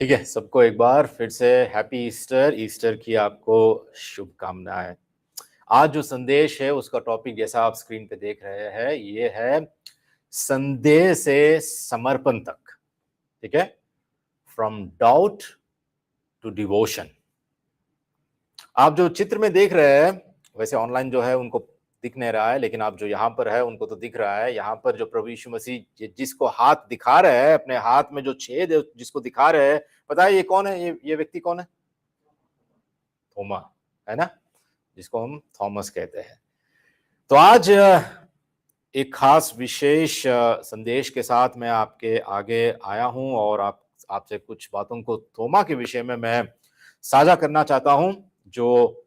ठीक है, सबको एक बार फिर से हैप्पी ईस्टर। ईस्टर की आपको शुभकामनाएं। आज जो संदेश है उसका टॉपिक जैसा आप स्क्रीन पे देख रहे हैं, ये है संदेह से समर्पण तक। ठीक है, फ्रॉम डाउट टू डिवोशन। आप जो चित्र में देख रहे हैं, वैसे ऑनलाइन जो है उनको दिख नहीं रहा है, लेकिन आप जो यहाँ पर है उनको तो दिख रहा है। यहाँ पर जो प्रभु यीशु मसीह जिसको हाथ दिखा रहे हैं, अपने हाथ में जो छेद है जिसको दिखा रहे हैं, पता है ये कौन है? ये व्यक्ति कौन है? थोमा, है ना, जिसको हम थॉमस कहते हैं। तो आज एक खास विशेष संदेश के साथ मैं आपके आगे आया हूं और आपसे कुछ बातों को थोमा के विषय में मैं साझा करना चाहता हूं, जो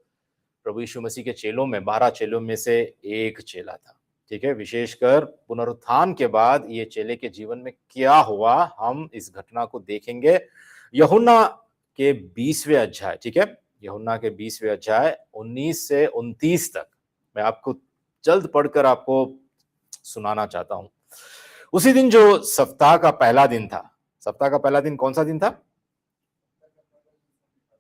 प्रभु यीशु मसीह के चेलों में 12 चेलों में से एक चेला था। ठीक है, विशेषकर पुनरुत्थान के बाद ये चेले के जीवन में क्या हुआ, हम इस घटना को देखेंगे यूहन्ना के 20वें अध्याय। ठीक है, यूहन्ना के 20वें अध्याय 19 से 29 तक मैं आपको जल्द पढ़कर आपको सुनाना चाहता हूं। उसी दिन जो सप्ताह का पहला दिन था, सप्ताह का पहला दिन कौन सा दिन था?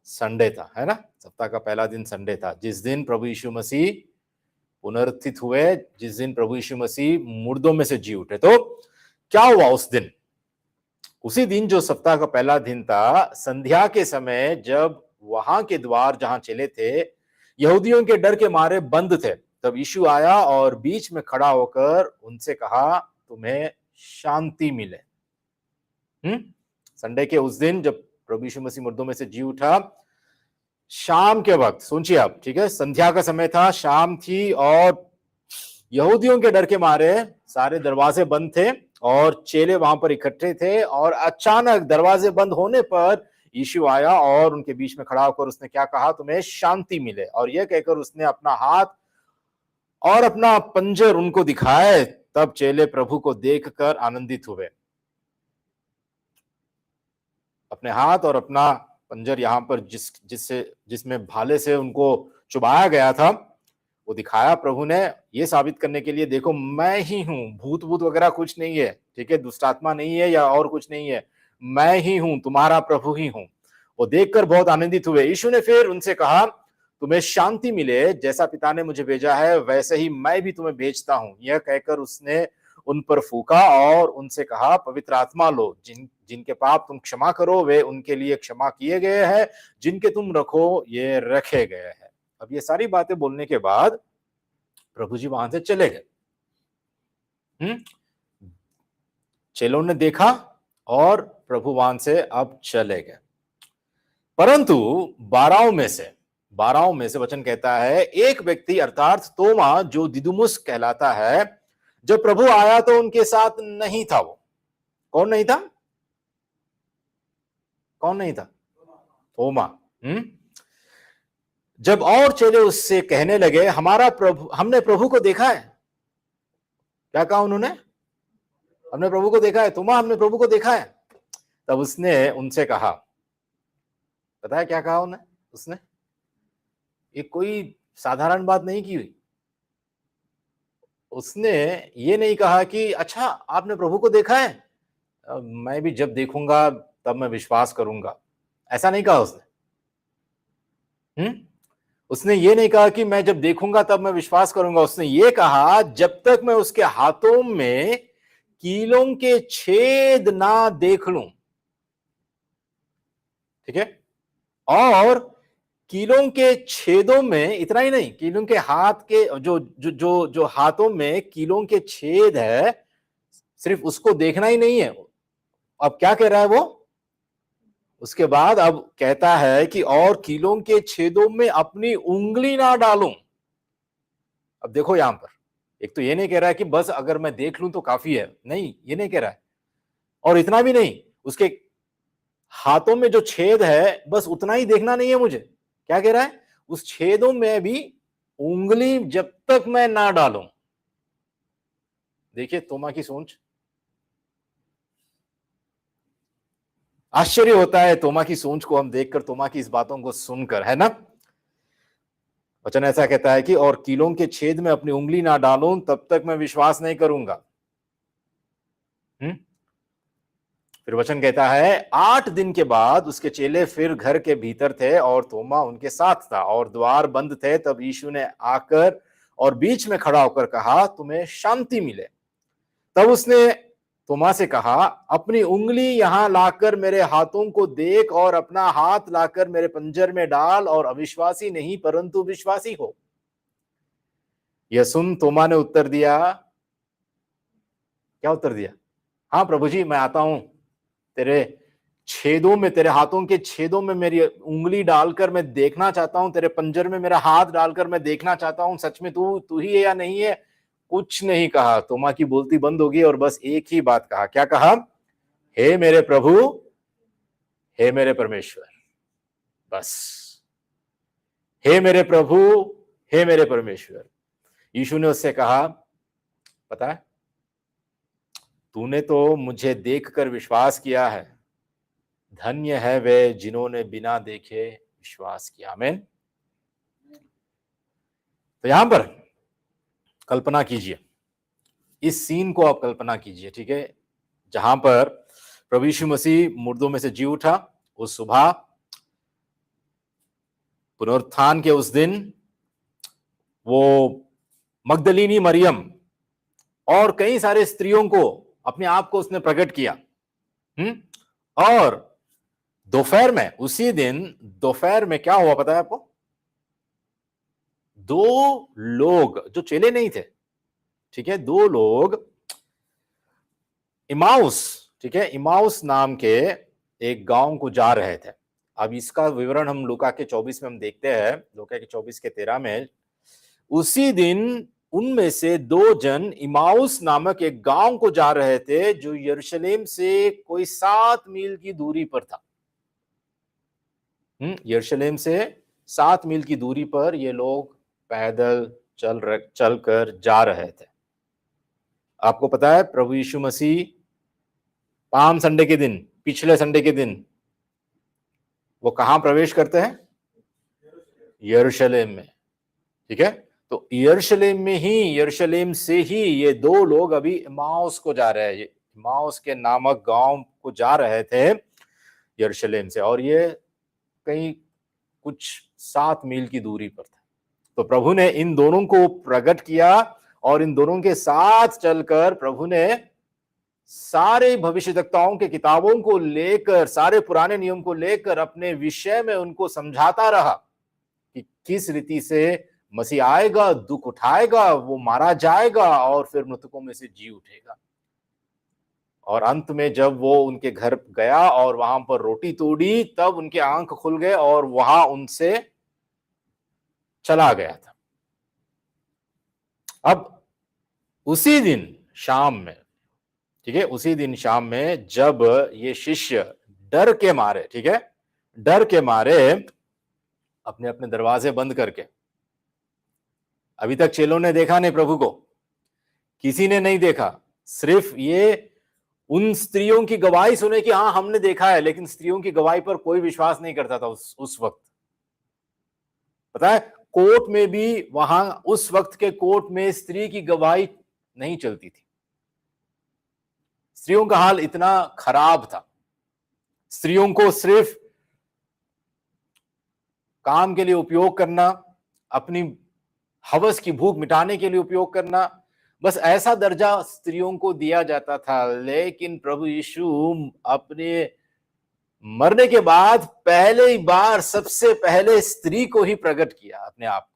संडे था, है ना। सप्ताह का पहला दिन संडे था, जिस दिन प्रभु यीशु मसीह पुनरुत्थित हुए, जिस दिन प्रभु यीशु मसीह मुर्दों में से जी उठे। तो क्या हुआ उस दिन? उसी दिन जो सप्ताह का पहला दिन था, संध्या के समय जब वहां के द्वार जहां चले थे यहूदियों के डर के मारे बंद थे, तब यीशु आया और बीच में खड़ा होकर उनसे कहा, तुम्हें शांति मिले। संडे के उस दिन जब प्रभु यीशु मसीह मुर्दों में से जी उठा, शाम के वक्त, सोचिए आप, ठीक है, संध्या का समय था, शाम थी और यहूदियों के डर के मारे सारे दरवाजे बंद थे और चेले वहां पर इकट्ठे थे। और अचानक दरवाजे बंद होने पर यीशु आया और उनके बीच में खड़ा होकर उसने क्या कहा? तुम्हें शांति मिले। और यह कहकर उसने अपना हाथ और अपना पंजर उनको दिखाए। तब चेले प्रभु को देखकर आनंदित हुए। अपने हाथ और अपना पंजर यहां पर जिसमें भाले से उनको चुभाया गया था, वो दिखाया प्रभु ने, ये साबित करने के लिए, देखो मैं ही हूं, भूत भूत वगैरह कुछ नहीं है, ठीक है, दुष्ट आत्मा नहीं है या और कुछ नहीं है, मैं ही हूं, तुम्हारा प्रभु ही हूं। वो देखकर बहुत आनंदित हुए। यीशु ने फिर उनसे कहा, तुम्हें शांति मिले, जैसा पिता ने मुझे भेजा है वैसे ही मैं भी तुम्हें भेजता हूं। यह कहकर उसने उन पर फूका और उनसे कहा, पवित्र आत्मा लो। जिनके पाप तुम क्षमा करो वे उनके लिए क्षमा किए गए हैं, जिनके तुम रखो ये रखे गए हैं। अब ये सारी बातें बोलने के बाद प्रभु जी वहां से चले गए। चेलों ने देखा और प्रभु वहां से अब चले गए। परंतु 12 में से वचन कहता है, एक व्यक्ति अर्थात तोमा, जो दिदुमुस कहलाता है, जब प्रभु आया तो उनके साथ नहीं था। वो कौन नहीं था? कौन नहीं था? तोमा। जब और चेले उससे कहने लगे, हमने प्रभु को देखा है। क्या कहा उन्होंने? हमने प्रभु को देखा है। तोमा, हमने प्रभु को देखा है। तब उसने उनसे कहा, पता है क्या कहा उसने? ये कोई साधारण बात नहीं की हुई। उसने ये नहीं कहा कि अच्छा आपने प्रभु को देखा है, मैं भी जब देखूंगा तब मैं विश्वास करूंगा। ऐसा नहीं कहा उसने। उसने ये नहीं कहा कि मैं जब देखूंगा तब मैं विश्वास करूंगा। उसने ये कहा, जब तक मैं उसके हाथों में कीलों के छेद ना देख लूं। ठीक है, और कीलों के छेदों में इतना ही नहीं, कीलों के हाथ के जो जो जो जो हाथों में कीलों के छेद है, सिर्फ उसको देखना ही नहीं है। अब क्या कह रहा है वो? उसके बाद अब कहता है कि और कीलों के छेदों में अपनी उंगली ना डालूं। अब देखो यहां पर, एक तो ये नहीं कह रहा है कि बस अगर मैं देख लूं तो काफी है, नहीं, ये नहीं कह रहा है। और इतना भी नहीं, उसके हाथों में जो छेद है बस उतना ही देखना नहीं है मुझे। क्या कह रहा है? उस छेदों में भी उंगली जब तक मैं ना डालूं। देखिए तोमा की सोच। आश्चर्य होता है तोमा की सोच को हम देखकर, तोमा की इस बातों को सुनकर, है ना। वचन ऐसा कहता है कि और कीलों के छेद में अपनी उंगली ना डालूं तब तक मैं विश्वास नहीं करूंगा। फिर वचन कहता है 8 दिन के बाद उसके चेले फिर घर के भीतर थे और तोमा उनके साथ था और द्वार बंद थे। तब यीशु ने आकर और बीच में खड़ा होकर कहा, तुम्हें शांति मिले। तब उसने तोमा से कहा, अपनी उंगली यहां लाकर मेरे हाथों को देख और अपना हाथ लाकर मेरे पंजर में डाल और अविश्वासी नहीं परंतु विश्वासी हो। यह सुन तोमा ने उत्तर दिया, क्या उत्तर दिया? हाँ प्रभु जी, मैं आता हूं, तेरे छेदों में, तेरे हाथों के छेदों में मेरी उंगली डालकर मैं देखना चाहता हूं, तेरे पंजर में मेरा हाथ डालकर मैं देखना चाहता हूं, सच में तू तू ही है या नहीं है। कुछ नहीं कहा। तोमा की बोलती बंद होगी और बस एक ही बात कहा। क्या कहा? हे मेरे प्रभु, हे मेरे परमेश्वर। बस, हे मेरे प्रभु, हे मेरे परमेश्वर। यीशु ने उससे कहा, पता है, तूने तो मुझे देखकर विश्वास किया है, धन्य है वे जिन्होंने बिना देखे विश्वास किया। आमीन। तो यहां पर कल्पना कीजिए, इस सीन को आप कल्पना कीजिए, ठीक है, जहां पर प्रभु यीशु मसीह मुर्दों में से जी उठा उस सुबह, पुनरुत्थान के उस दिन, वो मगदलीनी मरियम और कई सारे स्त्रियों को, अपने आप को उसने प्रकट किया। और दोपहर में, उसी दिन दोपहर में क्या हुआ पता है आपको? 2 लोग जो चेले नहीं थे, ठीक है, 2 लोग इमाउस, ठीक है, इमाउस नाम के एक गांव को जा रहे थे। अब इसका विवरण हम लूका के 24 में हम देखते हैं, लूका के 24 के 13 में, उसी दिन उनमें से 2 जन इमाउस नामक एक गांव को जा रहे थे जो यरूशलेम से कोई 7 मील की दूरी पर था। यरूशलेम से 7 मील की दूरी पर ये लोग पैदल चलकर जा रहे थे। आपको पता है प्रभु यीशु मसीह पाम संडे के दिन, पिछले संडे के दिन, वो कहां प्रवेश करते हैं? यरूशलेम में, ठीक है। तो यरूशलेम में ही, यरूशलेम से ही ये 2 लोग अभी इमाउस को जा रहे हैं। इमाउस के नामक गांव को जा रहे थे यरूशलेम से, और ये कहीं कुछ 7 मील की दूरी पर था। तो प्रभु ने इन दोनों को प्रकट किया और इन दोनों के साथ चलकर प्रभु ने सारे भविष्यवक्ताओं के किताबों को लेकर, सारे पुराने नियम को लेकर अपने विषय में उनको समझाता रहा कि किस रीति से मसीह आएगा, दुख उठाएगा, वो मारा जाएगा और फिर मृतकों में से जी उठेगा। और अंत में जब वो उनके घर गया और वहां पर रोटी तोड़ी, तब उनके आंख खुल गए और वहां उनसे चला गया था। अब उसी दिन शाम में, ठीक है, उसी दिन शाम में जब ये शिष्य डर के मारे, ठीक है, डर के मारे अपने अपने दरवाजे बंद करके, अभी तक चेलों ने देखा नहीं प्रभु को, किसी ने नहीं देखा, सिर्फ ये उन स्त्रियों की गवाही सुने कि हाँ हमने देखा है, लेकिन स्त्रियों की गवाही पर कोई विश्वास नहीं करता था उस वक्त। पता है, कोर्ट में भी, वहां उस वक्त के कोर्ट में स्त्री की गवाही नहीं चलती थी। स्त्रियों का हाल इतना खराब था। स्त्रियों को सिर्फ काम के लिए उपयोग करना, अपनी हवस की भूख मिटाने के लिए उपयोग करना, बस ऐसा दर्जा स्त्रियों को दिया जाता था। लेकिन प्रभु यीशु अपने मरने के बाद पहले बार, सबसे पहले स्त्री को ही प्रकट किया अपने आप को।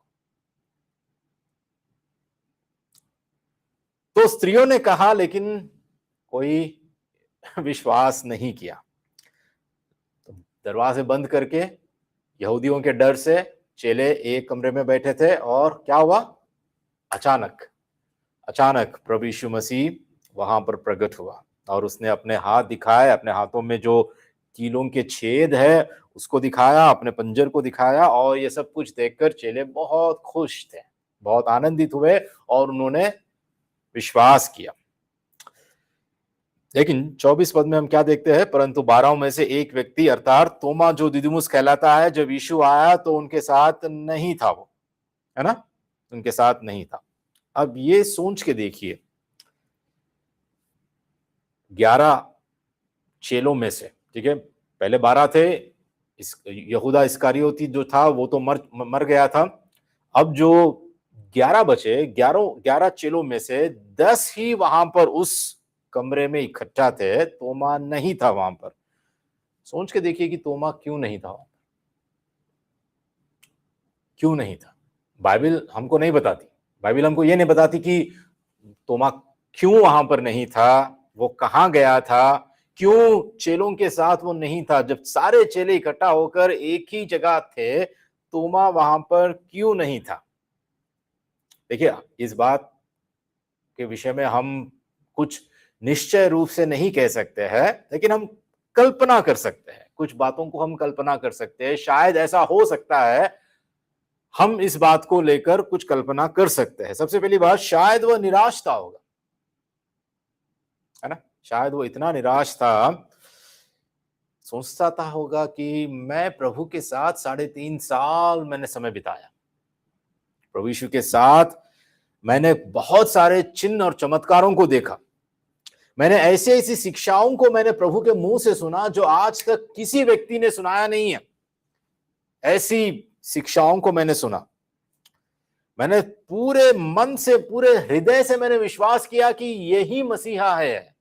तो स्त्रियों ने कहा, लेकिन कोई विश्वास नहीं किया। तो दरवाजे बंद करके, यहूदियों के डर से चेले एक कमरे में बैठे थे, और क्या हुआ? अचानक प्रभु यीशु मसीह वहां पर प्रकट हुआ और उसने अपने हाथ दिखाए, अपने हाथों में जो कीलों के छेद है उसको दिखाया, अपने पंजर को दिखाया, और ये सब कुछ देखकर चेले बहुत खुश थे, बहुत आनंदित हुए और उन्होंने विश्वास किया। लेकिन 24 पद में हम क्या देखते हैं? परंतु 12 में से एक व्यक्ति, अर्थात तोमा जो दिदुमुस कहलाता है, जब यीशु आया तो उनके साथ नहीं था, वो, है ना, उनके साथ नहीं था। अब ये सोच के देखिए, 11 चेलों में से, ठीक है, पहले 12 थे, इस यहूदा इस्करियोती जो था वो तो मर गया था। अब जो 11 बचे, 11 चेलों में से 10 ही वहां पर उस कमरे में इकट्ठा थे, तोमा नहीं था वहां पर। सोच के देखिए कि तोमा क्यों नहीं था, क्यों नहीं था। बाइबल हमको नहीं बताती, बाइबल हमको ये नहीं बताती कि तोमा क्यों वहां पर नहीं था, वो कहां गया था, क्यों चेलों के साथ वो नहीं था। जब सारे चेले इकट्ठा होकर एक ही जगह थे, तोमा वहां पर क्यों नहीं था। देखिए, इस बात के विषय में हम कुछ निश्चय रूप से नहीं कह सकते हैं, लेकिन हम कल्पना कर सकते हैं, कुछ बातों को हम कल्पना कर सकते हैं। शायद ऐसा हो सकता है, हम इस बात को लेकर कुछ कल्पना कर सकते हैं। सबसे पहली बात, शायद वह निराश था होगा, है ना। शायद वो इतना निराश था, सोचता था होगा कि मैं प्रभु के साथ 3.5 साल मैंने समय बिताया, प्रभु यीशु के साथ मैंने बहुत सारे चिन्ह और चमत्कारों को देखा, मैंने ऐसी ऐसी शिक्षाओं को मैंने प्रभु के मुंह से सुना जो आज तक किसी व्यक्ति ने सुनाया नहीं है। ऐसी शिक्षाओं को मैंने सुना, मैंने पूरे मन से, पूरे हृदय से मैंने विश्वास किया कि यही मसीहा है।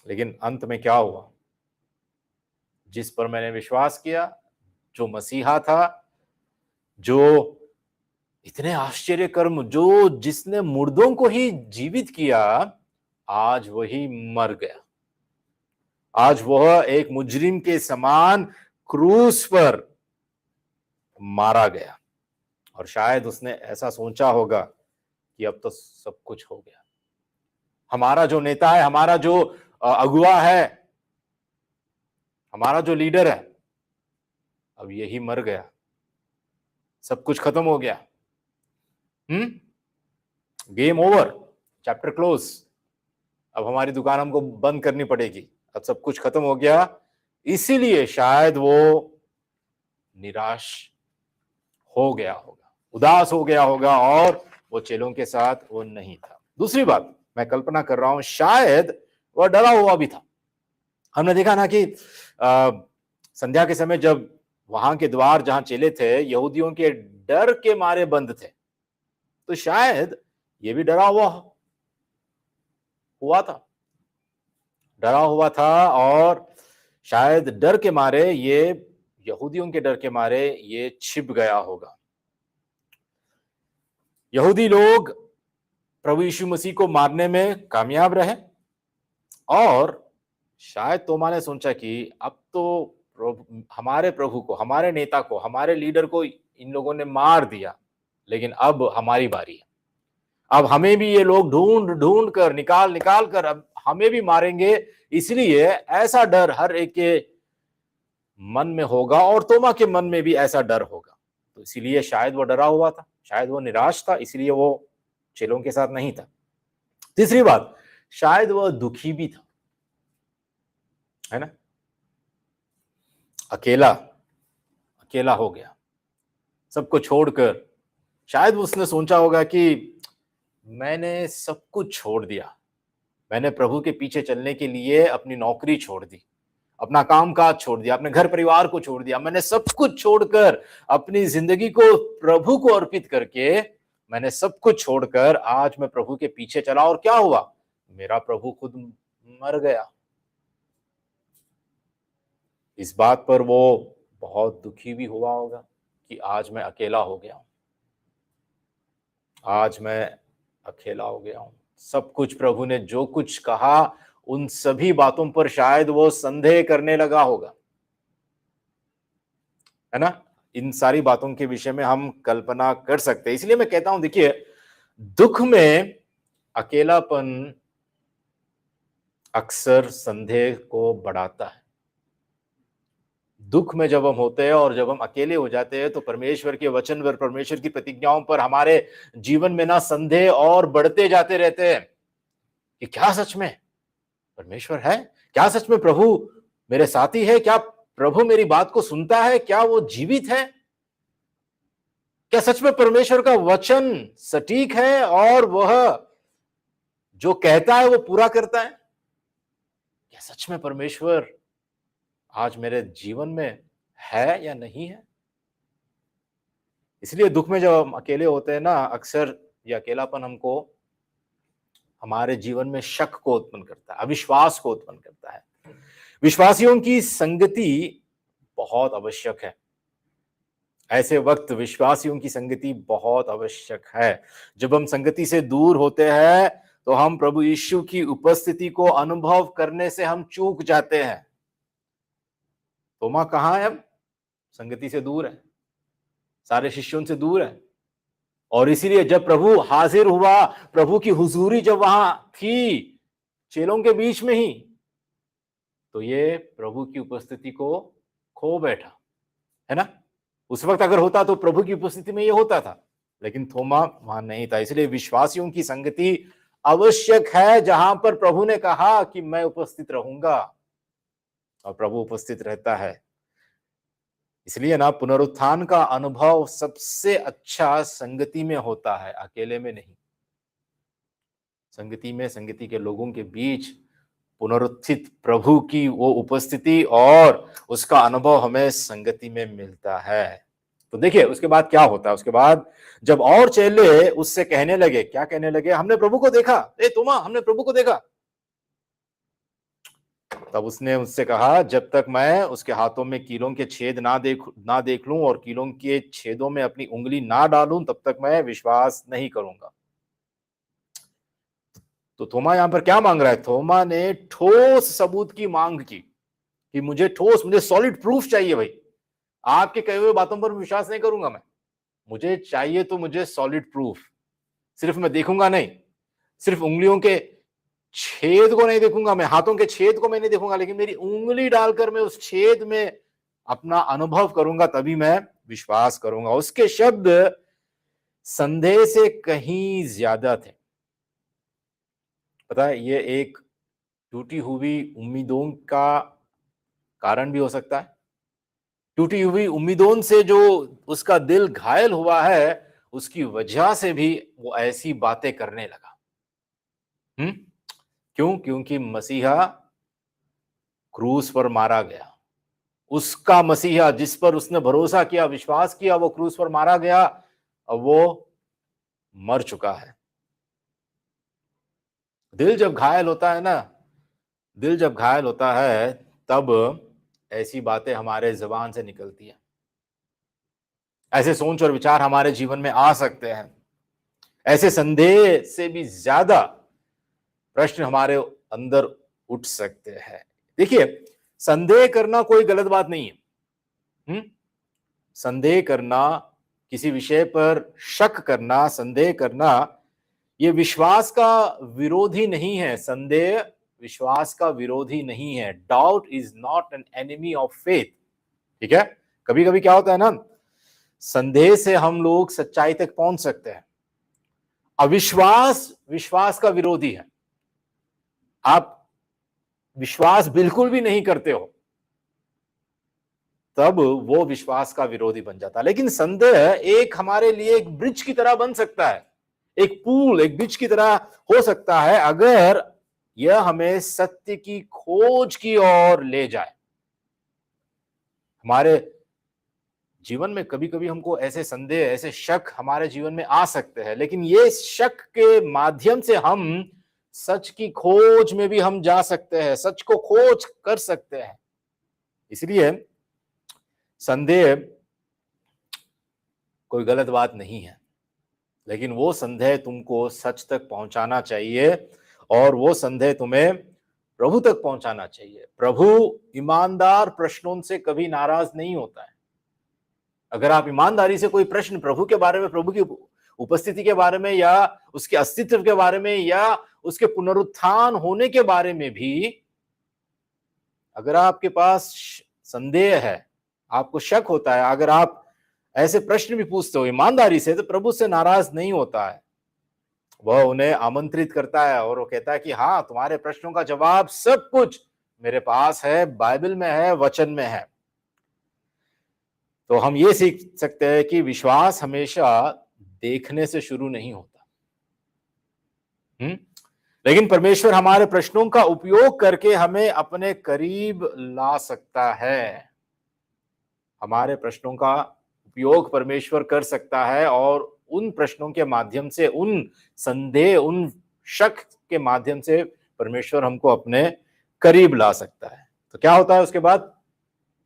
लेकिन अंत में क्या हुआ, जिस पर मैंने विश्वास किया, जो मसीहा था, जो इतने आश्चर्य कर्म, जो जिसने मुर्दों को ही जीवित किया, आज वही मर गया। आज वह एक मुजरिम के समान क्रूस पर मारा गया। और शायद उसने ऐसा सोचा होगा कि अब तो सब कुछ हो गया, हमारा जो नेता है, हमारा जो अगुवा है, हमारा जो लीडर है, अब यही मर गया, सब कुछ खत्म हो गया। गेम ओवर, चैप्टर क्लोज, अब हमारी दुकान हमको बंद करनी पड़ेगी, अब सब कुछ खत्म हो गया। इसीलिए शायद वो निराश हो गया होगा, उदास हो गया होगा, और वो चेलों के साथ वो नहीं था। दूसरी बात, मैं कल्पना कर रहा हूं, शायद वह डरा हुआ भी था। हमने देखा ना कि संध्या के समय जब वहां के द्वार जहां चेले थे, यहूदियों के डर के मारे बंद थे, तो शायद ये भी डरा हुआ था, डरा हुआ था, और शायद डर के मारे, ये यहूदियों के डर के मारे ये छिप गया होगा। यहूदी लोग प्रभु यीशु मसीह को मारने में कामयाब रहे, और शायद तोमा ने सोचा कि अब तो हमारे प्रभु को, हमारे नेता को, हमारे लीडर को इन लोगों ने मार दिया, लेकिन अब हमारी बारी है, अब हमें भी ये लोग ढूंढ ढूंढ कर, निकाल कर अब हमें भी मारेंगे। इसलिए ऐसा डर हर एक के मन में होगा, और तोमा के मन में भी ऐसा डर होगा। तो इसीलिए शायद वो डरा हुआ था, शायद वो निराश था, इसलिए वो चेलों के साथ नहीं था। तीसरी बात, शायद वह दुखी भी था, है ना, अकेला हो गया, सबको छोड़कर। शायद उसने सोचा होगा कि मैंने सब कुछ छोड़ दिया, मैंने प्रभु के पीछे चलने के लिए अपनी नौकरी छोड़ दी, अपना कामकाज छोड़ दिया, अपने घर परिवार को छोड़ दिया, मैंने सब कुछ छोड़कर, अपनी जिंदगी को प्रभु को अर्पित करके, मैंने सब कुछ छोड़कर आज मैं प्रभु के पीछे चला, और क्या हुआ, मेरा प्रभु खुद मर गया। इस बात पर वो बहुत दुखी भी हुआ होगा कि आज मैं अकेला हो गया हूं, आज मैं अकेला हो गया हूं। सब कुछ प्रभु ने जो कुछ कहा, उन सभी बातों पर शायद वो संदेह करने लगा होगा, है ना। इन सारी बातों के विषय में हम कल्पना कर सकते हैं। इसलिए मैं कहता हूं, देखिए, दुख में अकेलापन अक्सर संदेह को बढ़ाता है। दुख में जब हम होते हैं और जब हम अकेले हो जाते हैं, तो परमेश्वर के वचन पर, परमेश्वर की प्रतिज्ञाओं पर हमारे जीवन में ना संदेह और बढ़ते जाते रहते हैं कि क्या सच में परमेश्वर है, क्या सच में प्रभु मेरे साथी है, क्या प्रभु मेरी बात को सुनता है, क्या वो जीवित है, क्या सच में परमेश्वर का वचन सटीक है और वह जो कहता है वो पूरा करता है। क्या सच में परमेश्वर आज मेरे जीवन में है या नहीं है? इसलिए दुख में जब हम अकेले होते हैं ना, अक्सर ये अकेलापन हमको हमारे जीवन में शक को उत्पन्न करता है, अविश्वास को उत्पन्न करता है। विश्वासियों की संगति बहुत आवश्यक है। ऐसे वक्त विश्वासियों की संगति बहुत आवश्यक है। जब हम संगति से दूर होते हैं तो हम प्रभु यीशु की उपस्थिति को अनुभव करने से हम चूक जाते हैं। तोमा कहां है? अब संगति से दूर है, सारे शिष्यों से दूर है। और इसीलिए जब प्रभु हाजिर हुआ, प्रभु की हुजूरी जब वहां थी चेलों के बीच में ही, तो ये प्रभु की उपस्थिति को खो बैठा, है ना? उस वक्त अगर होता तो प्रभु की उपस्थिति में ये होता था, लेकिन थोमा वहां नहीं था। इसलिए विश्वासियों की संगति आवश्यक है, जहां पर प्रभु ने कहा कि मैं उपस्थित रहूंगा, और प्रभु उपस्थित रहता है। इसलिए ना पुनरुत्थान का अनुभव सबसे अच्छा संगति में होता है, अकेले में नहीं। संगति में, संगति के लोगों के बीच पुनरुत्थित प्रभु की वो उपस्थिति और उसका अनुभव हमें संगति में मिलता है। तो देखिए उसके बाद क्या होता है। उसके बाद जब और चेले उससे कहने लगे, क्या कहने लगे? हमने प्रभु को देखा। ए तोमा, हमने प्रभु को देखा। तब उसने उससे कहा, जब तक मैं उसके हाथों में कीलों के छेद ना देख लूं और कीलों के छेदों में अपनी उंगली ना डालूं, तब तक मैं विश्वास नहीं करूंगा। तो थोमा यहां पर क्या मांग रहा है? थोमा ने ठोस सबूत की मांग की कि मुझे सॉलिड प्रूफ चाहिए भाई। आपके कहे हुए बातों पर विश्वास नहीं करूंगा मैं, मुझे चाहिए तो मुझे सॉलिड प्रूफ। सिर्फ मैं देखूंगा नहीं, सिर्फ उंगलियों के छेद को नहीं देखूंगा मैं, हाथों के छेद को मैं नहीं देखूंगा, लेकिन मेरी उंगली डालकर मैं उस छेद में अपना अनुभव करूंगा, तभी मैं विश्वास करूंगा। उसके शब्द संदेह से कहीं ज्यादा थे। पता है, ये एक टूटी हुई उम्मीदों का कारण भी हो सकता है। टूटी हुई उम्मीदों से जो उसका दिल घायल हुआ है, उसकी वजह से भी वो ऐसी बातें करने लगा। क्यों? क्योंकि मसीहा क्रूस पर मारा गया। उसका मसीहा जिस पर उसने भरोसा किया, विश्वास किया, वो क्रूस पर मारा गया, अब वो मर चुका है। दिल जब घायल होता है ना, दिल जब घायल होता है, तब ऐसी बातें हमारे जुबान से निकलती हैं। ऐसे सोच और विचार हमारे जीवन में आ सकते हैं। ऐसे संदेह से भी ज्यादा प्रश्न हमारे अंदर उठ सकते हैं। देखिए, संदेह करना कोई गलत बात नहीं है। संदेह करना, किसी विषय पर शक करना, संदेह करना, ये विश्वास का विरोधी नहीं है। संदेह विश्वास का विरोधी नहीं है। Doubt is not an enemy of faith. ठीक है? कभी कभी क्या होता है ना, संदेह से हम लोग सच्चाई तक पहुंच सकते हैं। अविश्वास विश्वास का विरोधी है। आप विश्वास बिल्कुल भी नहीं करते हो, तब वो विश्वास का विरोधी बन जाता है। लेकिन संदेह एक हमारे लिए एक ब्रिज की तरह बन सकता है, एक पुल, एक ब्रिज की तरह हो सकता है, अगर यह हमें सत्य की खोज की ओर ले जाए। हमारे जीवन में कभी कभी हमको ऐसे संदेह, ऐसे शक हमारे जीवन में आ सकते हैं, लेकिन ये शक के माध्यम से हम सच की खोज में भी हम जा सकते हैं, सच को खोज कर सकते हैं। इसलिए संदेह कोई गलत बात नहीं है, लेकिन वो संदेह तुमको सच तक पहुंचाना चाहिए, और वो संदेह तुम्हें प्रभु तक पहुंचाना चाहिए। प्रभु ईमानदार प्रश्नों से कभी नाराज नहीं होता है। अगर आप ईमानदारी से कोई प्रश्न प्रभु के बारे में, प्रभु की उपस्थिति के बारे में, या उसके अस्तित्व के बारे में, या उसके पुनरुत्थान होने के बारे में भी अगर आपके पास संदेह है, आपको शक होता है, अगर आप ऐसे प्रश्न भी पूछते हो ईमानदारी से, तो प्रभु से नाराज नहीं होता है। वह उन्हें आमंत्रित करता है और वो कहता है कि हाँ, तुम्हारे प्रश्नों का जवाब सब कुछ मेरे पास है, बाइबल में है, वचन में है। तो हम ये सीख सकते हैं कि विश्वास हमेशा देखने से शुरू नहीं होता। लेकिन परमेश्वर हमारे प्रश्नों का उपयोग करके हमें अपने करीब ला सकता है। हमारे प्रश्नों का उपयोग परमेश्वर कर सकता है और उन प्रश्नों के माध्यम से, उन संदेह, उन शक के माध्यम से परमेश्वर हमको अपने करीब ला सकता है। तो क्या होता है उसके बाद?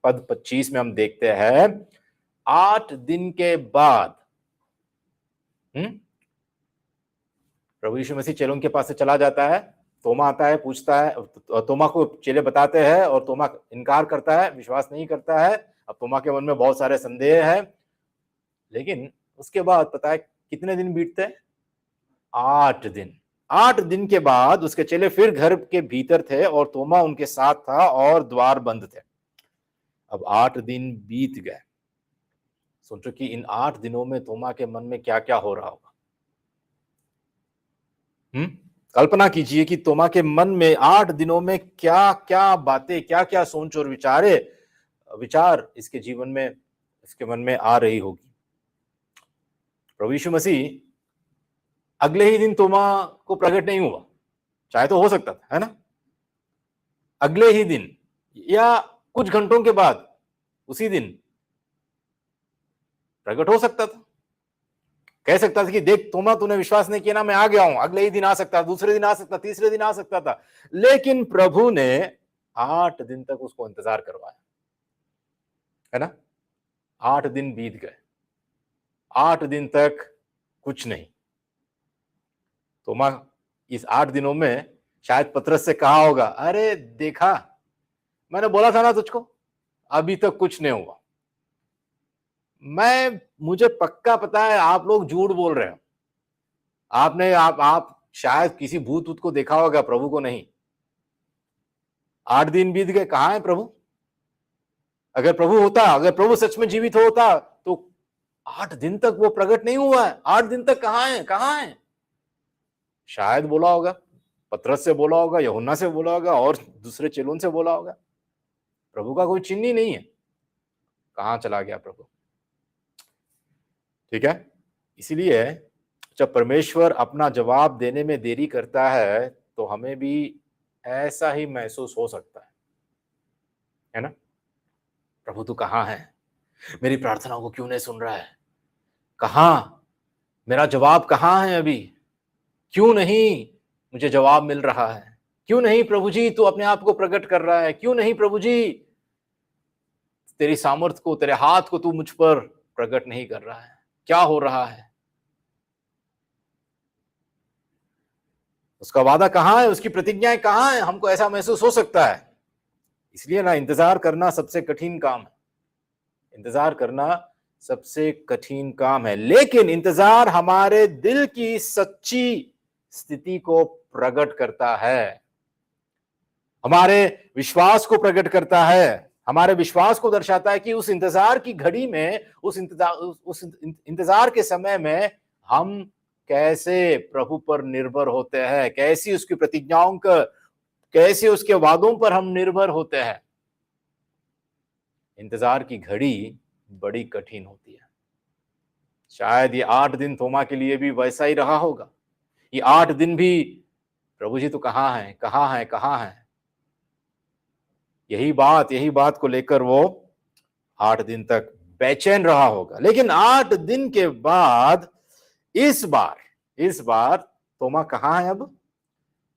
पद 25 में हम देखते हैं, 8 दिन के बाद प्रभु यीशु मसीह चेलों के पास से चला जाता है। तोमा आता है, पूछता है, तोमा को चेले बताते हैं और तोमा इनकार करता है, विश्वास नहीं करता है। अब तोमा के मन में बहुत सारे संदेह है, लेकिन उसके बाद पता है कितने दिन बीतते हैं? 8 दिन। 8 दिन के बाद उसके चेले फिर घर के भीतर थे और तोमा उनके साथ था और द्वार बंद थे। अब 8 दिन बीत गए। सोचो कि इन 8 दिनों में तोमा के मन में क्या क्या हो रहा होगा। कल्पना कीजिए कि तोमा के मन में 8 दिनों में क्या क्या बातें, क्या क्या सोच और विचार इसके जीवन में, इसके मन में आ रही होगी। प्रभु यीशु मसीह अगले ही दिन तोमा को प्रकट नहीं हुआ, चाहे तो हो सकता था, है ना? अगले ही दिन या कुछ घंटों के बाद उसी दिन प्रकट हो सकता था। कह सकता था कि देख तोमा, तूने विश्वास नहीं किया ना, मैं आ गया हूं। अगले ही दिन आ सकता, दूसरे दिन आ सकता, तीसरे दिन आ सकता था, लेकिन प्रभु ने 8 दिन तक उसको इंतजार करवाया, है ना? 8 दिन बीत गए, 8 दिन तक कुछ नहीं। तोमा इस 8 दिनों में शायद पतरस से कहा होगा, अरे देखा, मैंने बोला था ना तुझको, अभी तक कुछ नहीं हुआ। मुझे पक्का पता है आप लोग झूठ बोल रहे हो। आप शायद किसी भूत को देखा होगा, प्रभु को नहीं। 8 दिन बीत गए, कहां है प्रभु? अगर प्रभु सच में जीवित होता तो 8 दिन तक वो प्रकट नहीं हुआ है। 8 दिन तक कहां है? शायद बोला होगा, पतरस से बोला होगा, यूहन्ना से बोला होगा और दूसरे चेलों से बोला होगा। प्रभु का कोई चिन्ह ही नहीं है। कहां चला गया प्रभु? ठीक है, इसीलिए जब परमेश्वर अपना जवाब देने में देरी करता है तो हमें भी ऐसा ही महसूस हो सकता है ना? प्रभु तू कहां है? मेरी प्रार्थनाओं को क्यों नहीं सुन रहा है? कहां? मेरा जवाब कहां है अभी? क्यों नहीं मुझे जवाब मिल रहा है? क्यों नहीं प्रभु जी तू अपने आप को प्रकट कर रहा है? क्यों नहीं प्रभु जी तेरी सामर्थ्य को, तेरे हाथ को तू मुझ पर प्रकट नहीं कर रहा है? क्या हो रहा है? उसका वादा कहां है? उसकी प्रतिज्ञाएं कहां है? हमको ऐसा महसूस हो सकता है। इसलिए ना, इंतजार करना सबसे कठिन काम है। इंतजार करना सबसे कठिन काम है, लेकिन इंतजार हमारे दिल की सच्ची स्थिति को प्रकट करता है, हमारे विश्वास को प्रकट करता है, हमारे विश्वास को दर्शाता है कि उस इंतजार की घड़ी में, उस इंतजार के समय में हम कैसे प्रभु पर निर्भर होते हैं, कैसी उसकी प्रतिज्ञाओं का, कैसे उसके वादों पर हम निर्भर होते हैं। इंतजार की घड़ी बड़ी कठिन होती है। शायद ये 8 दिन तोमा के लिए भी वैसा ही रहा होगा। ये 8 दिन भी प्रभु जी तो कहां है, कहां है, कहां है? यही बात को लेकर वो 8 दिन तक बेचैन रहा होगा। लेकिन 8 दिन के बाद इस बार तोमा कहां है? अब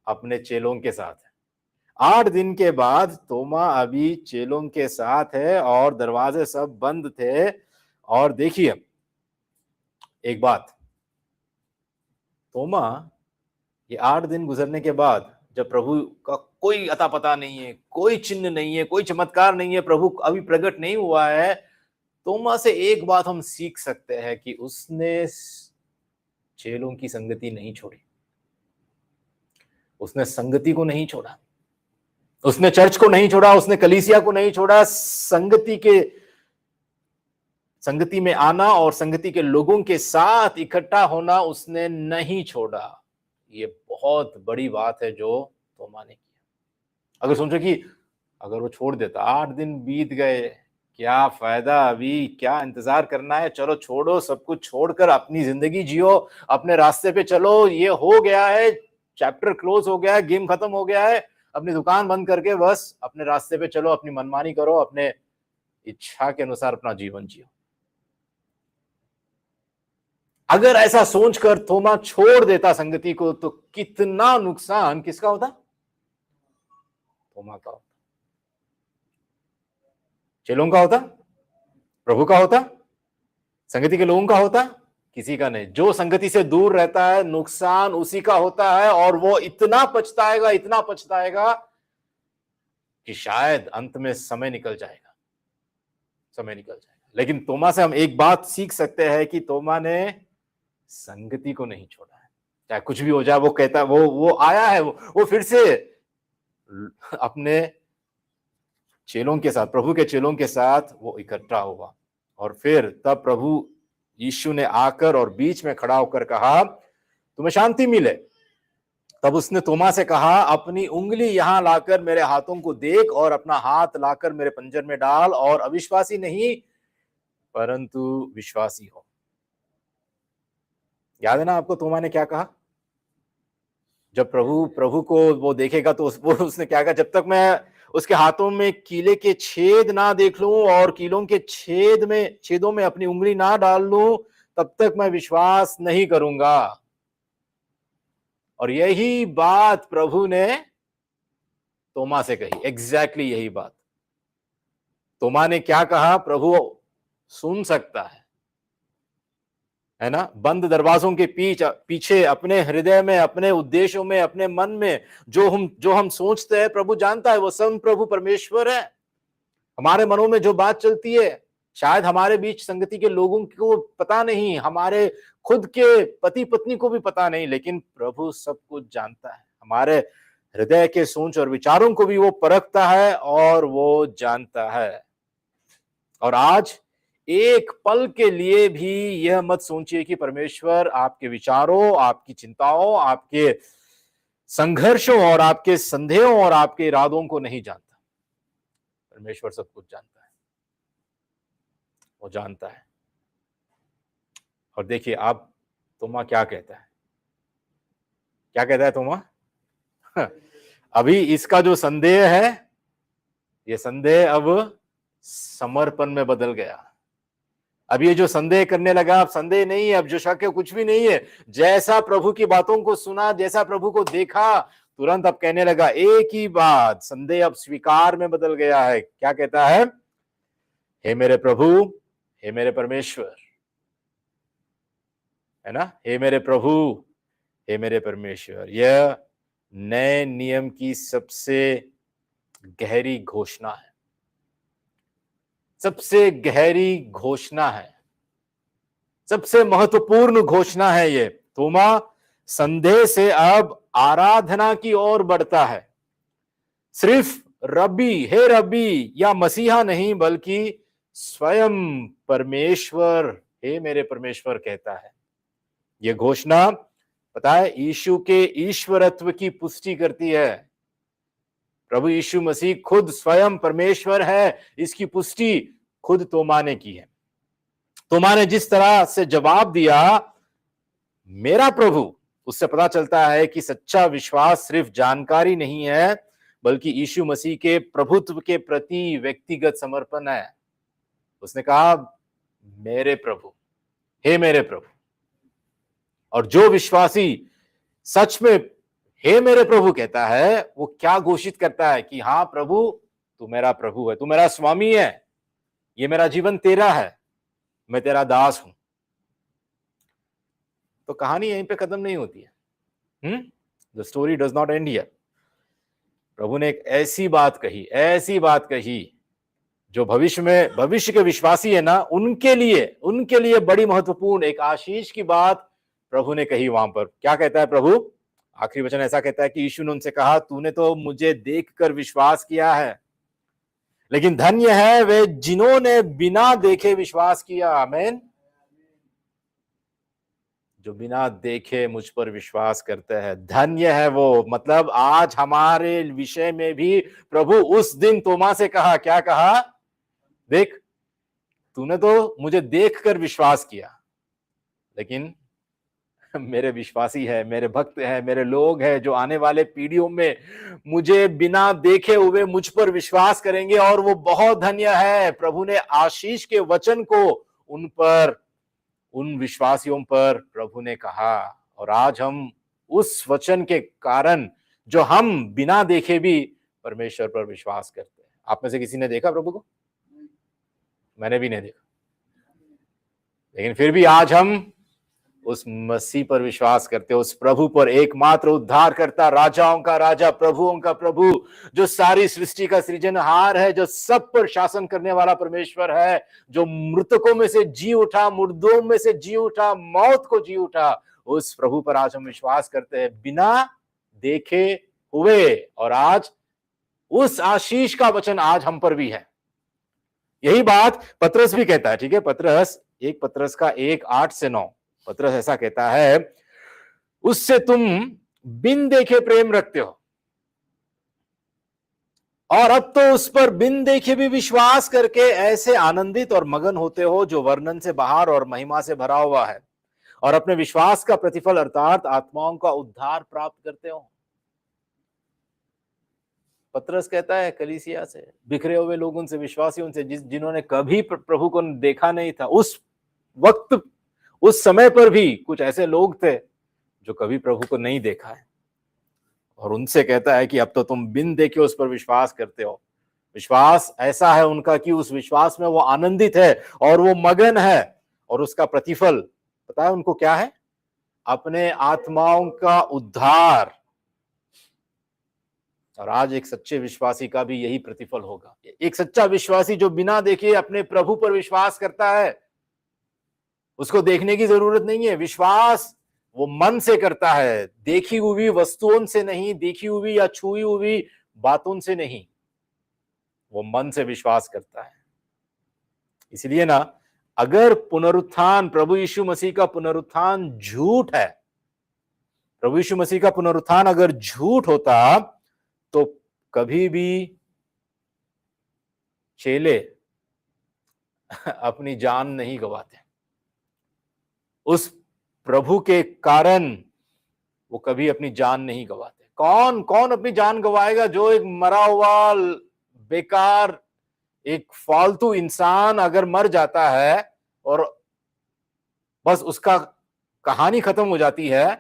अपने चेलों के साथ है। 8 दिन के बाद तोमा अभी चेलों के साथ है और दरवाजे सब बंद थे। और देखिए एक बात, तोमा ये 8 दिन गुजरने के बाद, जब प्रभु का कोई अता पता नहीं है, कोई चिन्ह नहीं है, कोई चमत्कार नहीं है, प्रभु अभी प्रकट नहीं हुआ है, तोमा से एक बात हम सीख सकते हैं कि उसने चेलों की संगति नहीं छोड़ी, उसने संगति को नहीं छोड़ा, उसने चर्च को नहीं छोड़ा, उसने कलीसिया को नहीं छोड़ा। संगति में आना और संगति के लोगों के साथ इकट्ठा होना उसने नहीं छोड़ा। ये बहुत बड़ी बात है जो तोमा ने किया। अगर सोचो कि अगर वो छोड़ देता, 8 दिन बीत गए, क्या फायदा, अभी क्या इंतजार करना है? चलो छोड़ो, सब कुछ छोड़कर अपनी जिंदगी जियो, अपने रास्ते पे चलो, ये हो गया है, चैप्टर क्लोज हो गया है, गेम खत्म हो गया है, अपनी दुकान बंद करके बस अपने रास्ते पे चलो, अपनी मनमानी करो, अपने इच्छा के अनुसार अपना जीवन जियो। अगर ऐसा सोचकर थोमा छोड़ देता संगति को, तो कितना नुकसान किसका होता? थोमा का होता, चेलों का होता, प्रभु का होता, संगति के लोगों का होता? किसी का नहीं। जो संगति से दूर रहता है, नुकसान उसी का होता है, और वो इतना पछताएगा, इतना पछताएगा कि शायद अंत में समय निकल जाएगा, समय निकल जाएगा। लेकिन तोमा से हम एक बात सीख सकते हैं कि तोमा ने संगति को नहीं छोड़ा है। चाहे कुछ भी हो जाए, वो कहता है, वो आया है, वो फिर से अपने चेलों के साथ, प्रभु के चेलों के साथ वो इकट्ठा हुआ। और फिर तब प्रभु यीशु ने आकर और बीच में खड़ा होकर कहा, तुम्हें शांति मिले। तब उसने तोमा से कहा, अपनी उंगली यहां लाकर मेरे हाथों को देख, और अपना हाथ लाकर मेरे पंजर में डाल, और अविश्वासी नहीं परंतु विश्वासी हो। याद है ना आपको तोमा ने क्या कहा? जब प्रभु को वो देखेगा तो उसने क्या कहा? जब तक मैं उसके हाथों में कीले के छेद ना देख लूं और कीलों के छेदों में अपनी उंगली ना डाल लूं, तब तक मैं विश्वास नहीं करूंगा। और यही बात प्रभु ने तोमा से कही, एग्जैक्टली यही बात। तोमा ने क्या कहा? प्रभु सुन सकता है ना? बंद दरवाजों के पीछे अपने हृदय में, अपने उद्देश्यों में, अपने मन में जो हम सोचते हैं, प्रभु जानता है। वो सब प्रभु परमेश्वर है। हमारे मनों में जो बात चलती है, शायद हमारे बीच संगति के लोगों को पता नहीं, हमारे खुद के पति पत्नी को भी पता नहीं, लेकिन प्रभु सब कुछ जानता है। हमारे हृदय के सोच और विचारों को भी वो परखता है और वो जानता है। और आज एक पल के लिए भी यह मत सोचिए कि परमेश्वर आपके विचारों, आपकी चिंताओं, आपके संघर्षों और आपके संदेहों और आपके इरादों को नहीं जानता। परमेश्वर सब कुछ जानता है, वो जानता है। और देखिए आप, तोमा क्या कहता है? क्या कहता है तोमा? अभी इसका जो संदेह है, ये संदेह अब समर्पण में बदल गया। अब ये जो संदेह करने लगा, अब संदेह नहीं है, अब जो शक है कुछ भी नहीं है। जैसा प्रभु की बातों को सुना, जैसा प्रभु को देखा, तुरंत अब कहने लगा एक ही बात। संदेह अब स्वीकार में बदल गया है। क्या कहता है? हे मेरे प्रभु, हे मेरे परमेश्वर, है ना? हे मेरे प्रभु, हे मेरे परमेश्वर। यह नए नियम की सबसे गहरी घोषणा है, सबसे गहरी घोषणा है, सबसे महत्वपूर्ण घोषणा है ये। तोमा संदेह से अब आराधना की ओर बढ़ता है। सिर्फ रब्बी, हे रब्बी या मसीहा नहीं, बल्कि स्वयं परमेश्वर, हे मेरे परमेश्वर कहता है। यह घोषणा, पता है, यीशु के ईश्वरत्व की पुष्टि करती है। प्रभु यीशु मसीह खुद स्वयं परमेश्वर है, इसकी पुष्टि खुद तोमा ने की है। तोमा ने जिस तरह से जवाब दिया, मेरा प्रभु, उससे पता चलता है कि सच्चा विश्वास सिर्फ जानकारी नहीं है, बल्कि यीशु मसीह के प्रभुत्व के प्रति व्यक्तिगत समर्पण है। उसने कहा मेरे प्रभु, हे मेरे प्रभु। और जो विश्वासी सच में हे मेरे प्रभु कहता है, वो क्या घोषित करता है? कि हाँ प्रभु, तू मेरा प्रभु है, तू मेरा स्वामी है, ये मेरा जीवन तेरा है, मैं तेरा दास हूं। तो कहानी यहीं पे खत्म नहीं होती है। The story does not end here. प्रभु ने एक ऐसी बात कही जो भविष्य के विश्वासी है ना, उनके लिए बड़ी महत्वपूर्ण एक आशीष की बात प्रभु ने कही वहां पर। क्या कहता है प्रभु? आखिरी वचन ऐसा कहता है कि यीशु ने उनसे कहा, तूने तो मुझे देखकर विश्वास किया है, लेकिन धन्य है वे जिन्होंने बिना देखे विश्वास किया। आमीन। जो बिना देखे मुझ पर विश्वास करते हैं, धन्य है वो। मतलब आज हमारे विषय में भी प्रभु उस दिन तोमा से कहा, क्या कहा? देख, तूने तो मुझे देखकर विश्वास किया, लेकिन मेरे विश्वासी है, मेरे भक्त है, मेरे लोग हैं जो आने वाले पीढ़ियों में मुझे बिना देखे हुए मुझ पर विश्वास करेंगे और वो बहुत धन्य है। प्रभु ने आशीष के वचन को उन पर, उन विश्वासियों पर प्रभु ने कहा, और आज हम उस वचन के कारण जो हम बिना देखे भी परमेश्वर पर विश्वास करते हैं। आप में से किसी ने देखा प्रभु को? मैंने भी नहीं देखा, लेकिन फिर भी आज हम उस मसीह पर विश्वास करते, उस प्रभु पर, एकमात्र उद्धार करता, राजाओं का राजा, प्रभुओं का प्रभु, जो सारी सृष्टि का सृजनहार है, जो सब पर शासन करने वाला परमेश्वर है, जो मृतकों में से जी उठा, मुर्दों में से जी उठा, मौत को जी उठा, उस प्रभु पर आज हम विश्वास करते हैं बिना देखे हुए। और आज उस आशीष का वचन आज हम पर भी है। यही बात पतरस भी कहता है, ठीक है? पतरस का 1:8-9 पतरस ऐसा कहता है, उससे तुम बिन देखे प्रेम रखते हो और अब तो उस पर बिन देखे भी विश्वास करके ऐसे आनंदित और मगन होते हो जो वर्णन से बाहर और महिमा से भरा हुआ है, और अपने विश्वास का प्रतिफल अर्थात आत्माओं का उद्धार प्राप्त करते हो। पतरस कहता है कलीसिया से, बिखरे हुए लोगों से, विश्वासियों से, जिन्होंने कभी प्रभु को देखा नहीं था, उस वक्त, उस समय पर भी कुछ ऐसे लोग थे जो कभी प्रभु को नहीं देखा है, और उनसे कहता है कि अब तो तुम बिन देखे उस पर विश्वास करते हो। विश्वास ऐसा है उनका कि उस विश्वास में वो आनंदित है और वो मगन है, और उसका प्रतिफल पता है उनको क्या है? अपने आत्माओं का उद्धार। और आज एक सच्चे विश्वासी का भी यही प्रतिफल होगा। एक सच्चा विश्वासी जो बिना देखे अपने प्रभु पर विश्वास करता है, उसको देखने की जरूरत नहीं है। विश्वास वो मन से करता है, देखी हुई वस्तुओं से नहीं, देखी हुई या छुई हुई बातों से नहीं, वो मन से विश्वास करता है। इसलिए ना, अगर पुनरुत्थान, प्रभु यीशु मसीह का पुनरुत्थान झूठ है, प्रभु यीशु मसीह का पुनरुत्थान अगर झूठ होता तो कभी भी चेले अपनी जान नहीं गवाते। उस प्रभु के कारण वो कभी अपनी जान नहीं गवाते। कौन कौन अपनी जान गवाएगा? जो एक मरा हुआ बेकार, एक फालतू इंसान अगर मर जाता है और बस उसका कहानी खत्म हो जाती है,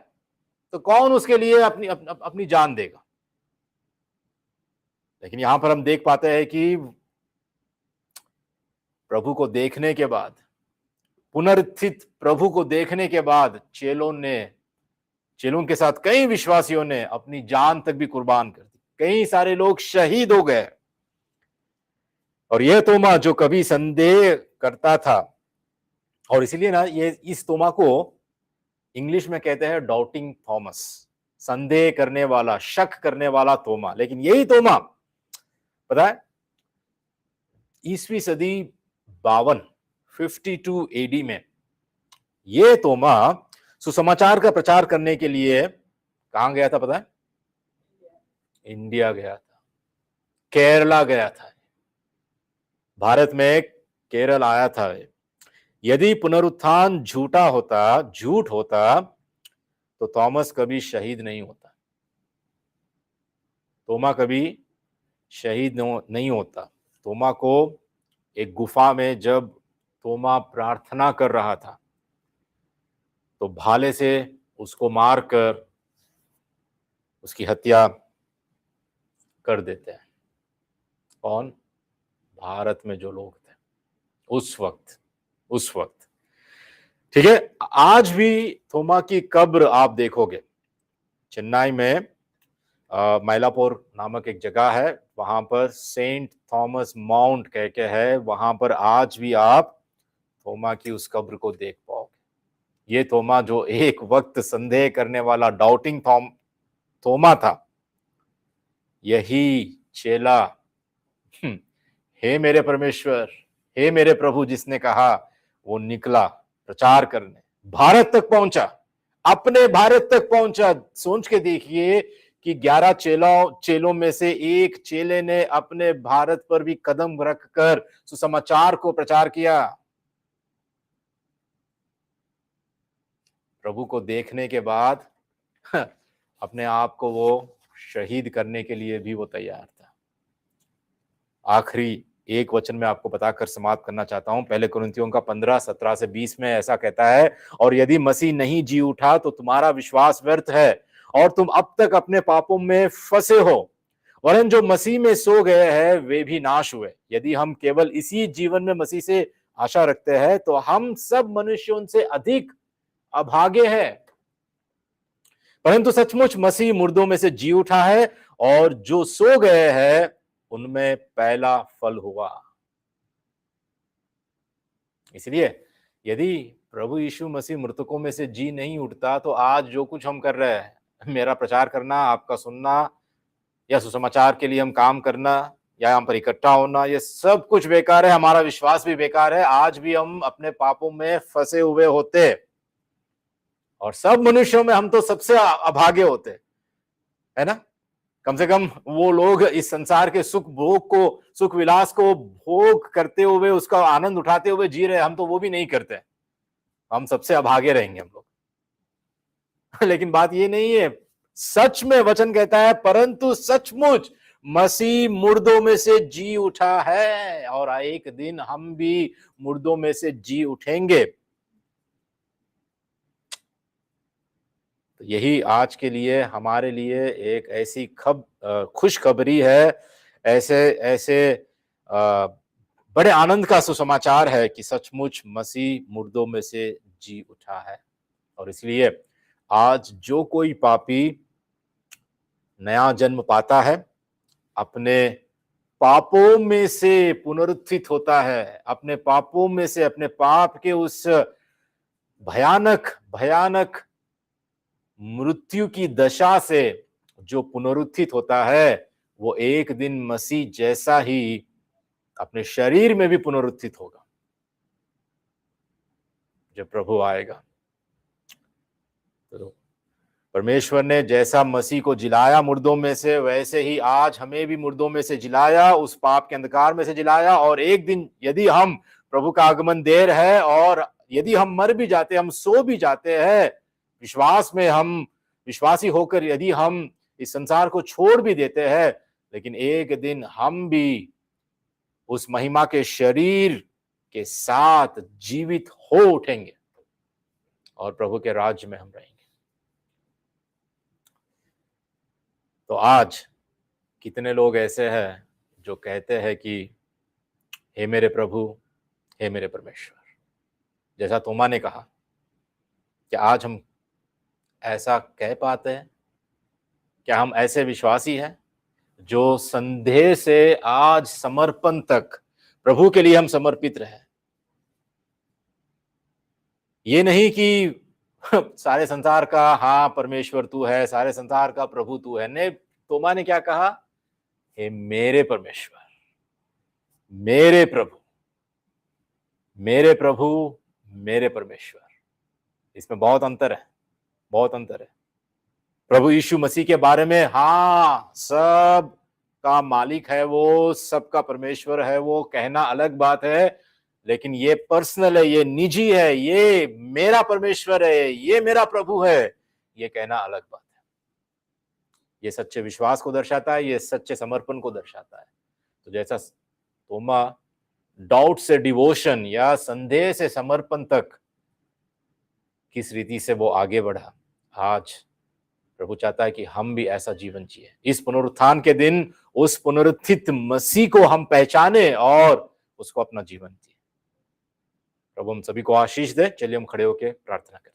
तो कौन उसके लिए अपनी जान देगा? लेकिन यहां पर हम देख पाते हैं कि प्रभु को देखने के बाद, पुनरुत्थित प्रभु को देखने के बाद, चेलों के साथ कई विश्वासियों ने अपनी जान तक भी कुर्बान कर दी। कई सारे लोग शहीद हो गए। और यह तोमा जो कभी संदेह करता था, और इसीलिए ना ये इस तोमा को इंग्लिश में कहते हैं डाउटिंग थॉमस, संदेह करने वाला, शक करने वाला तोमा। लेकिन यही तोमा, पता है, ईसवी सदी 52 एडी में ये तोमा सुसमाचार का प्रचार करने के लिए कहां गया था? पता है? इंडिया गया था, केरला गया था, भारत में केरल आया था। यदि पुनरुत्थान झूठ होता तो थॉमस कभी शहीद नहीं होता, तोमा कभी शहीद नहीं होता। तोमा को एक गुफा में जब तोमा प्रार्थना कर रहा था तो भाले से उसको मारकर उसकी हत्या कर देते हैं। कौन? भारत में जो लोग थे उस वक्त। ठीक है, आज भी तोमा की कब्र आप देखोगे, चेन्नई में मैलापुर नामक एक जगह है, वहां पर सेंट थॉमस माउंट कह के है, वहां पर आज भी आप तोमा की उस कब्र को देख पाओगे। ये तोमा जो एक वक्त संदेह करने वाला डाउटिंग तोमा था, यही चेला, हे मेरे परमेश्वर, हे मेरे प्रभु जिसने कहा, वो निकला प्रचार करने, भारत तक पहुंचा, अपने भारत तक पहुंचा। सोच के देखिए कि 11 चेलों में से एक चेले ने अपने भारत पर भी कदम रखकर सुसमाचार को प्रचार किया। प्रभु को देखने के बाद अपने आप को वो शहीद करने के लिए भी वो तैयार था। आखिरी एक वचन में आपको बताकर समाप्त करना चाहता हूं। पहले कुरिन्थियों का 15:17-20 में ऐसा कहता है, और यदि मसीह नहीं जी उठा तो तुम्हारा विश्वास व्यर्थ है और तुम अब तक अपने पापों में फंसे हो। वरन जो मसीह में सो गए हैं वे भी नाश हुए। यदि हम केवल इसी जीवन में मसीह से आशा रखते हैं तो हम सब मनुष्यों से अधिक अभागे हैं। परंतु सचमुच मसीह मुर्दों में से जी उठा है और जो सो गए हैं उनमें पहला फल हुआ। इसलिए यदि प्रभु यीशु मसीह मृतकों में से जी नहीं उठता तो आज जो कुछ हम कर रहे हैं, मेरा प्रचार करना, आपका सुनना या सुसमाचार के लिए हम काम करना या यहाँ पर इकट्ठा होना, ये सब कुछ बेकार है। हमारा विश्वास भी बेकार है। आज भी हम अपने पापों में फंसे हुए होते और सब मनुष्यों में हम तो सबसे अभागे होते, है ना। कम से कम वो लोग इस संसार के सुख भोग को, सुख विलास को भोग करते हुए, उसका आनंद उठाते हुए जी रहे, हम तो वो भी नहीं करते। हम सबसे अभागे रहेंगे हम लोग। लेकिन बात ये नहीं है। सच में वचन कहता है, परंतु सचमुच मसीह मुर्दों में से जी उठा है और एक दिन हम भी मुर्दों में से जी उठेंगे। तो यही आज के लिए हमारे लिए एक ऐसी खुशखबरी है, ऐसे ऐसे बड़े आनंद का सुसमाचार है कि सचमुच मसीह मुर्दों में से जी उठा है। और इसलिए आज जो कोई पापी नया जन्म पाता है, अपने पापों में से पुनरुत्थित होता है, अपने पापों में से, अपने पाप के उस भयानक भयानक मृत्यु की दशा से जो पुनरुत्थित होता है, वो एक दिन मसीह जैसा ही अपने शरीर में भी पुनरुत्थित होगा जब प्रभु आएगा। तो परमेश्वर ने जैसा मसीह को जिलाया मुर्दों में से, वैसे ही आज हमें भी मुर्दों में से जिलाया, उस पाप के अंधकार में से जिलाया। और एक दिन यदि हम, प्रभु का आगमन देर है और यदि हम मर भी जाते, हम सो भी जाते हैं विश्वास में, हम विश्वासी होकर यदि हम इस संसार को छोड़ भी देते हैं, लेकिन एक दिन हम भी उस महिमा के शरीर के साथ जीवित हो उठेंगे और प्रभु के राज्य में हम रहेंगे। तो आज कितने लोग ऐसे हैं जो कहते हैं कि हे मेरे प्रभु, हे मेरे परमेश्वर। जैसा तोमा ने कहा, क्या आज हम ऐसा कह पाते हैं? क्या हम ऐसे विश्वासी हैं जो संदेह से आज समर्पण तक प्रभु के लिए हम समर्पित रहे? ये नहीं कि सारे संसार का हाँ परमेश्वर तू है, सारे संसार का प्रभु तू है। ने तोमा ने क्या कहा? हे मेरे परमेश्वर, मेरे प्रभु, मेरे प्रभु, मेरे परमेश्वर। इसमें बहुत अंतर है, बहुत अंतर है। प्रभु यीशु मसीह के बारे में हाँ सब का मालिक है वो, सबका परमेश्वर है वो, कहना अलग बात है। लेकिन ये पर्सनल है, ये निजी है, ये मेरा परमेश्वर है, ये मेरा प्रभु है, ये कहना अलग बात है। ये सच्चे विश्वास को दर्शाता है, ये सच्चे समर्पण को दर्शाता है। तो जैसा तोमा डाउट से डिवोशन या संदेह से समर्पण तक किस रीति से वो आगे बढ़ा, आज प्रभु चाहता है कि हम भी ऐसा जीवन जिए। इस पुनरुत्थान के दिन उस पुनरुत्थित मसीह को हम पहचाने और उसको अपना जीवन दिए। प्रभु हम सभी को आशीष दे। चलिए हम खड़े होकर प्रार्थना करें।